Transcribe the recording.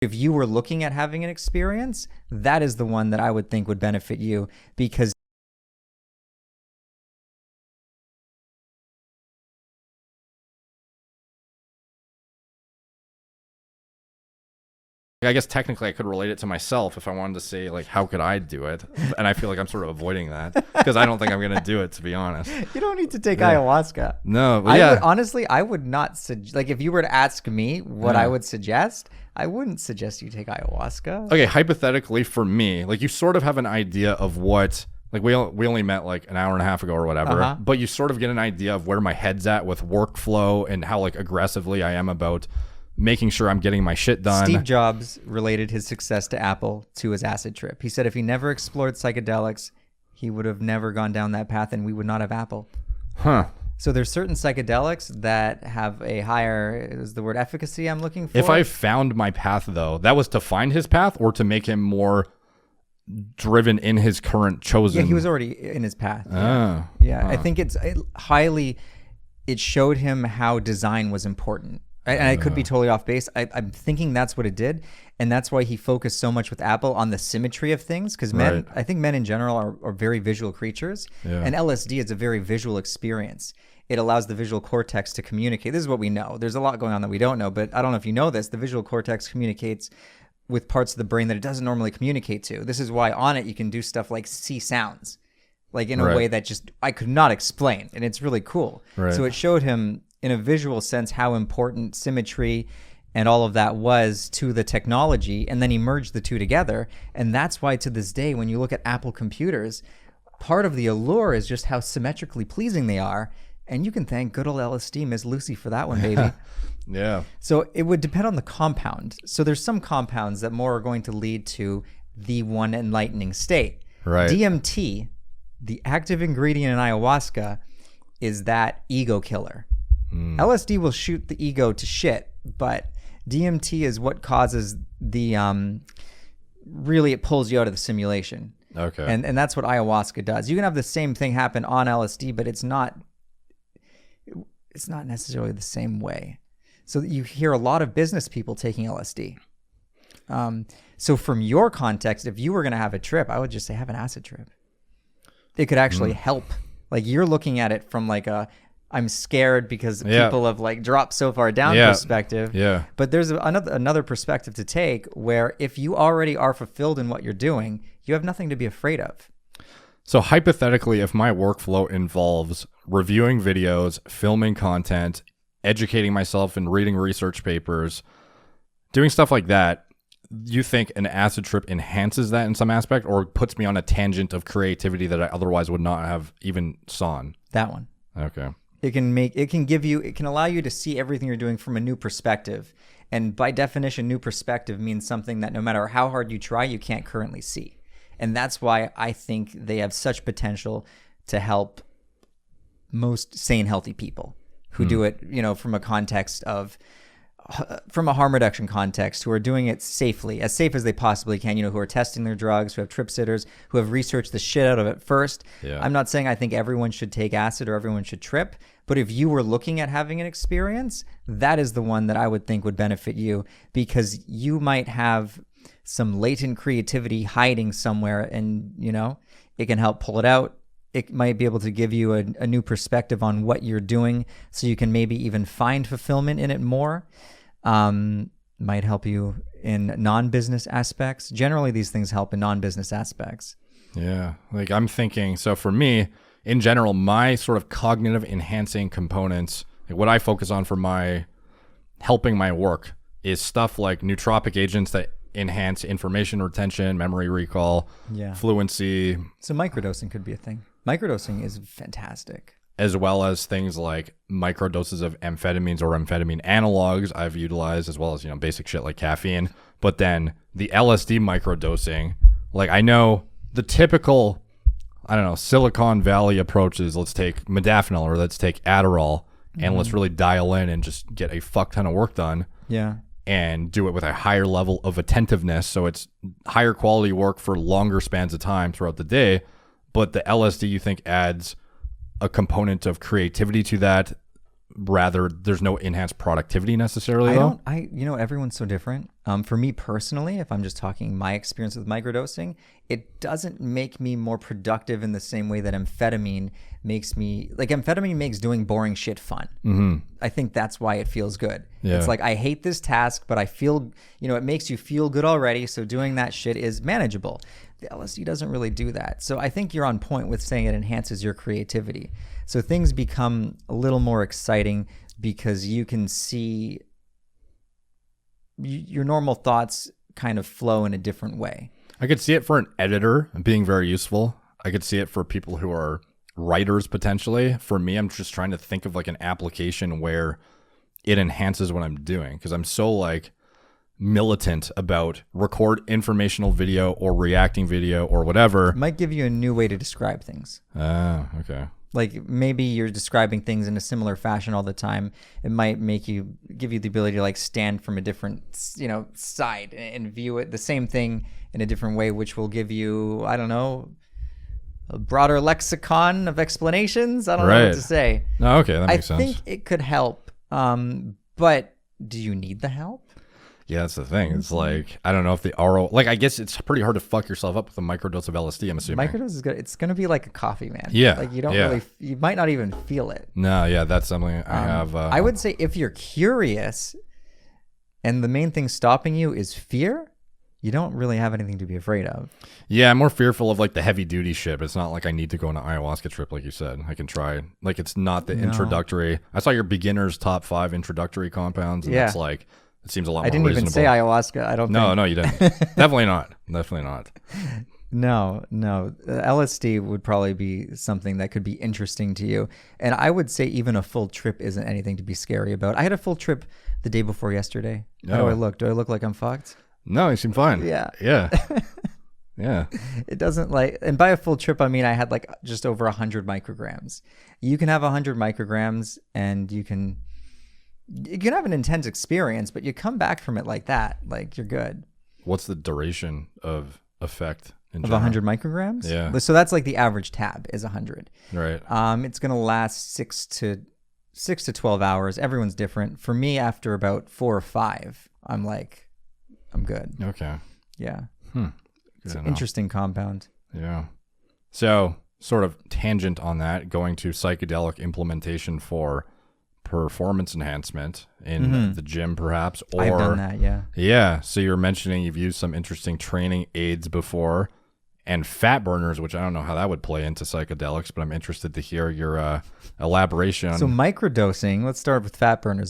If you were looking at having an experience, that is the one that I would think would benefit you, because I guess technically I could relate it to myself if I wanted to say, like, how could I do it? And I feel like I'm sort of avoiding that because I don't think I'm going to do it, to be honest. you don't need to take ayahuasca. No, but yeah. I would not suggest, like, if you were to ask me what I would suggest, I wouldn't suggest you take ayahuasca. Okay, hypothetically for me, like, you sort of have an idea of what, like, we only met like an hour and a half ago or whatever, but you sort of get an idea of where my head's at with workflow and how, like, aggressively I am about making sure I'm getting my shit done. Steve Jobs related his success to Apple to his acid trip. He said if he never explored psychedelics, he would have never gone down that path and we would not have Apple. Huh. So there's certain psychedelics that have a higher, is the word efficacy I'm looking for? If I found my path, though, that was to find his path or to make him more driven in his current chosen. Yeah, he was already in his path. Yeah. I think it showed him how design was important. And I could be totally off base. I'm thinking that's what it did. And that's why he focused so much with Apple on the symmetry of things. Because men, I think men in general are very visual creatures. Yeah. And LSD is a very visual experience. It allows the visual cortex to communicate. This is what we know. There's a lot going on that we don't know. But I don't know if you know this. The visual cortex communicates with parts of the brain that it doesn't normally communicate to. This is why on it you can do stuff like see sounds. Like in a way that just I could not explain. And it's really cool. Right. So it showed him in a visual sense how important symmetry and all of that was to the technology, and then he merged the two together. And that's why to this day, when you look at Apple computers, part of the allure is just how symmetrically pleasing they are. And you can thank good old LSD, Miss Lucy, for that one, baby. Yeah. So it would depend on the compound. So there's some compounds that more are going to lead to the one enlightening state. Right. DMT, the active ingredient in ayahuasca, is that ego killer. LSD will shoot the ego to shit, but DMT is what causes the really it pulls you out of the simulation. Okay. And that's what ayahuasca does. You can have the same thing happen on LSD, but it's not necessarily the same way. So you hear a lot of business people taking LSD. So from your context, if you were going to have a trip, I would just say have an acid trip. It could actually help. Like you're looking at it from like a I'm scared because people have like dropped so far down perspective. Yeah. But there's another perspective to take where if you already are fulfilled in what you're doing, you have nothing to be afraid of. So hypothetically, if my workflow involves reviewing videos, filming content, educating myself and reading research papers, doing stuff like that, you think an acid trip enhances that in some aspect or puts me on a tangent of creativity that I otherwise would not have even sawn? That one. Okay. It can allow you to see everything you're doing from a new perspective. And by definition, new perspective means something that no matter how hard you try, you can't currently see. And that's why I think they have such potential to help most sane, healthy people who do it, from a context of, from a harm reduction context, who are doing it safely, as safe as they possibly can, who are testing their drugs, who have trip sitters, who have researched the shit out of it first. Yeah. I'm not saying I think everyone should take acid or everyone should trip, but if you were looking at having an experience, that is the one that I would think would benefit you, because you might have some latent creativity hiding somewhere and, it can help pull it out. It might be able to give you a new perspective on what you're doing so you can maybe even find fulfillment in it more. Might help you in non-business aspects. Generally, these things help in non-business aspects. Yeah. Like I'm thinking, so for me, in general, my sort of cognitive enhancing components, like what I focus on for my helping my work is stuff like nootropic agents that enhance information retention, memory recall, fluency. So microdosing could be a thing. Microdosing is fantastic. As well as things like microdoses of amphetamines or amphetamine analogs I've utilized, as well as, basic shit like caffeine. But then the LSD microdosing, like I know the typical, Silicon Valley approach is let's take modafinil or let's take Adderall and let's really dial in and just get a fuck ton of work done. Yeah. And do it with a higher level of attentiveness. So it's higher quality work for longer spans of time throughout the day. But the LSD, you think, adds a component of creativity to that rather there's no enhanced productivity necessarily, I though? don't, you know, everyone's so different. For me personally, if I'm just talking my experience with microdosing, it doesn't make me more productive in the same way that amphetamine makes me, like amphetamine makes doing boring shit fun. Mm-hmm. I think that's why it feels good. Yeah. It's like, I hate this task, but I feel, you know, it makes you feel good already. So doing that shit is manageable. The LSD doesn't really do that. So I think you're on point with saying it enhances your creativity. So things become a little more exciting because you can see your normal thoughts kind of flow in a different way. I could see it for an editor being very useful. I could see it for people who are writers potentially. For me, I'm just trying to think of like an application where it enhances what I'm doing, because I'm so like militant about record informational video or reacting video or whatever. It might give you a new way to describe things. Okay. Like maybe you're describing things in a similar fashion all the time. It might give you the ability to like stand from a different, you know, side and view it, the same thing in a different way, which will give you, I don't know, a broader lexicon of explanations. I don't know what to say. No, okay, that makes sense. I think it could help, but do you need the help? Yeah, that's the thing. It's like, I don't know if the RO, like, I guess it's pretty hard to fuck yourself up with a microdose of LSD, I'm assuming. Microdose is good. It's going to be like a coffee, man. Yeah. Like you don't really, you might not even feel it. No, yeah, that's something I have. I would say if you're curious and the main thing stopping you is fear, you don't really have anything to be afraid of. Yeah, I'm more fearful of like the heavy duty shit. But it's not like I need to go on an ayahuasca trip, like you said. I can try. Like, it's not the introductory. I saw your beginner's top 5 introductory compounds, and it's like, it seems a lot more reasonable. I didn't even say ayahuasca. I don't think. No, you didn't. Definitely not. Definitely not. No. LSD would probably be something that could be interesting to you. And I would say even a full trip isn't anything to be scary about. I had a full trip the day before yesterday. How do I look? Do I look like I'm fucked? No, you seem fine. Yeah. Yeah. It doesn't like, and by a full trip, I mean, I had like just over 100 micrograms. You can have 100 micrograms and you can have an intense experience, but you come back from it like that, like you're good. What's the duration of effect in of general? 100 micrograms? Yeah. So that's like the average tab is 100. Right. It's going to last 6 to 12 hours. Everyone's different. For me, after about 4 or 5, I'm like, I'm good. Okay. Yeah. It's an know. interesting compound. Yeah. So, sort of tangent on that, going to psychedelic implementation for performance enhancement in the gym, perhaps. Or, I've done that, yeah. Yeah. So you were mentioning you've used some interesting training aids before, and fat burners, which I don't know how that would play into psychedelics, but I'm interested to hear your elaboration on. So microdosing, let's start with fat burners.